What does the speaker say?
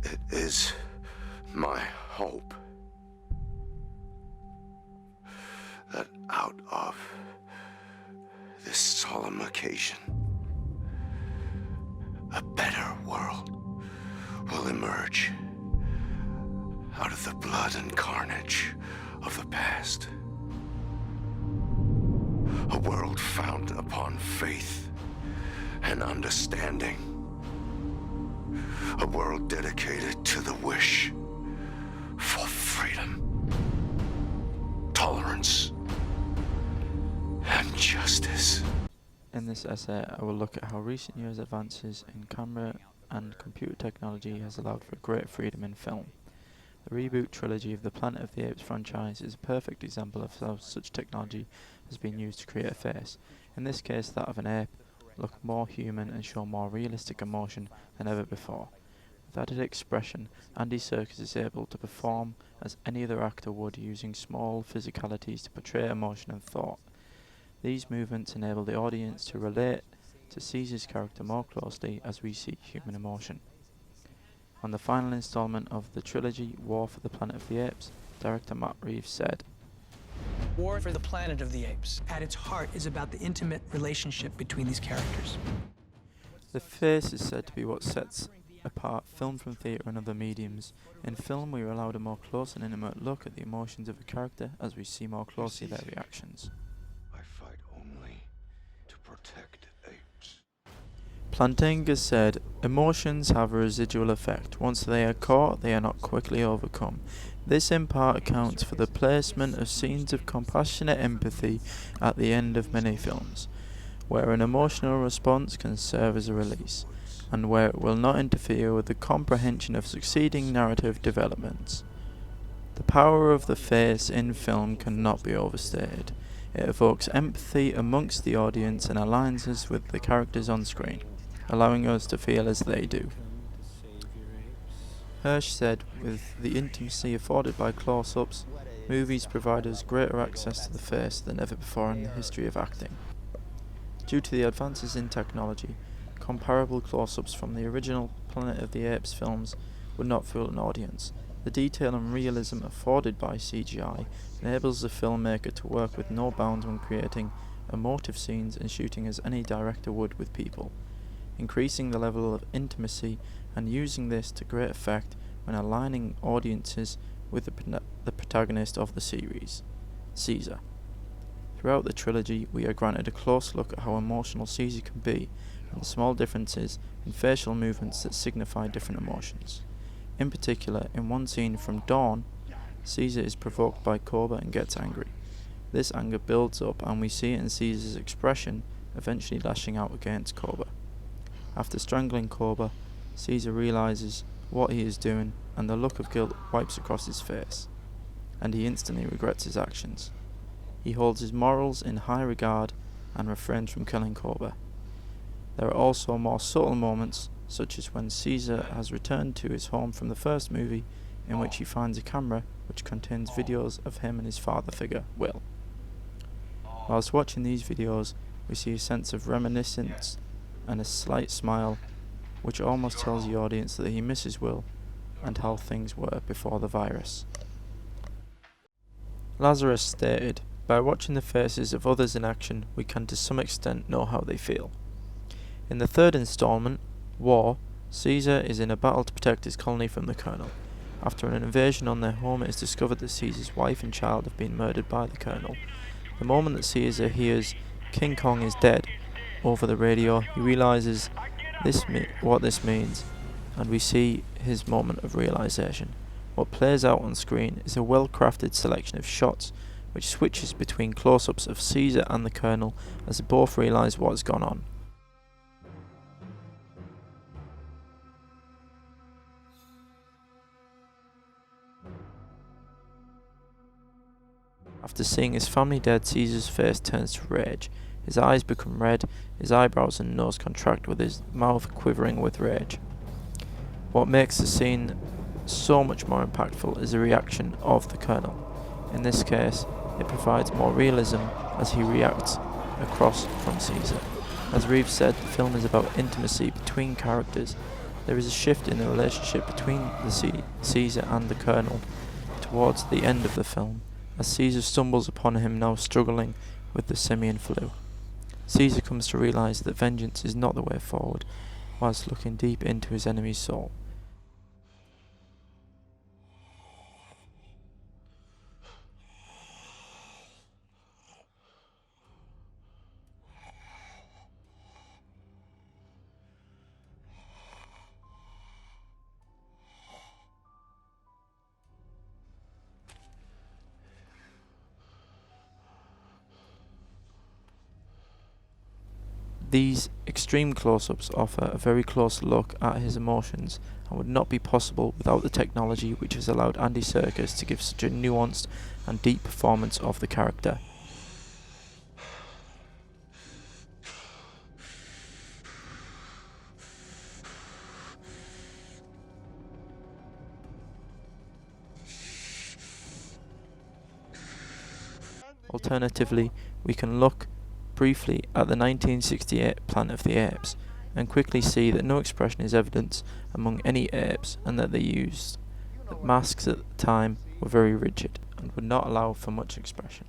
It is my hope that out of this solemn occasion, a better world will emerge out of the blood and carnage of the past. A world founded upon faith and understanding. A world dedicated to the wish for freedom, tolerance, and justice. In this essay, I will look at how recent years' advances in camera and computer technology has allowed for greater freedom in film. The reboot trilogy of the Planet of the Apes franchise is a perfect example of how such technology has been used to create a face, in this case that of an ape, look more human and show more realistic emotion than ever before. With added expression, Andy Serkis is able to perform as any other actor would, using small physicalities to portray emotion and thought. These movements enable the audience to relate to Caesar's character more closely as we see human emotion. On the final installment of the trilogy, War for the Planet of the Apes, director Matt Reeves said, War for the Planet of the Apes, at its heart, is about the intimate relationship between these characters. "The face is said to be what sets apart film from theatre and other mediums. In film, we are allowed a more close and intimate look at the emotions of a character as we see more closely their reactions." I fight only to protect apes. Plantinga said, "Emotions have a residual effect. Once they are caught, they are not quickly overcome. This in part accounts for the placement of scenes of compassionate empathy at the end of many films, where an emotional response can serve as a release, and where it will not interfere with the comprehension of succeeding narrative developments. The power of the face in film cannot be overstated. It evokes empathy amongst the audience and aligns us with the characters on screen, allowing us to feel as they do." Hirsch said, "With the intimacy afforded by close-ups, movies provide us greater access to the face than ever before in the history of acting. Due to the advances in technology, comparable close-ups from the original Planet of the Apes films would not fool an audience. The detail and realism afforded by CGI enables the filmmaker to work with no bounds when creating emotive scenes and shooting as any director would with people, increasing the level of intimacy and using this to great effect when aligning audiences with the protagonist of the series, Caesar. Throughout the trilogy, we are granted a close look at how emotional Caesar can be, and the small differences in facial movements that signify different emotions. In particular, in one scene from Dawn, Caesar is provoked by Cobra and gets angry. This anger builds up, and we see it in Caesar's expression, eventually lashing out against Cobra. After strangling Cobra, Caesar realizes what he is doing, and the look of guilt wipes across his face, and he instantly regrets his actions. He holds his morals in high regard and refrains from killing Cobra. There are also more subtle moments, such as when Caesar has returned to his home from the first movie, in which he finds a camera which contains videos of him and his father figure, Will. Whilst watching these videos, we see a sense of reminiscence and a slight smile, which almost tells the audience that he misses Will and how things were before the virus." Lazarus stated, "By watching the faces of others in action, we can to some extent know how they feel." In the third installment, War, Caesar is in a battle to protect his colony from the Colonel. After an invasion on their home, it is discovered that Caesar's wife and child have been murdered by the Colonel. The moment that Caesar hears King Kong is dead over the radio, he realizes what this means, and we see his moment of realization. What plays out on screen is a well-crafted selection of shots which switches between close-ups of Caesar and the Colonel as they both realize what has gone on. After seeing his family dead, Caesar's face turns to rage. His eyes become red, his eyebrows and nose contract, with his mouth quivering with rage. What makes the scene so much more impactful is the reaction of the Colonel. In this case, it provides more realism as he reacts across from Caesar. As Reeves said, the film is about intimacy between characters, There is a shift in the relationship between the Caesar and the Colonel towards the end of the film, as Caesar stumbles upon him now struggling with the simian flu. Caesar comes to realize that vengeance is not the way forward, whilst looking deep into his enemy's soul. These extreme close-ups offer a very close look at his emotions and would not be possible without the technology which has allowed Andy Serkis to give such a nuanced and deep performance of the character. Alternatively, we can look briefly at the 1968 Planet of the Apes, and quickly see that no expression is evident among any apes, and that the masks at the time were very rigid, and would not allow for much expression.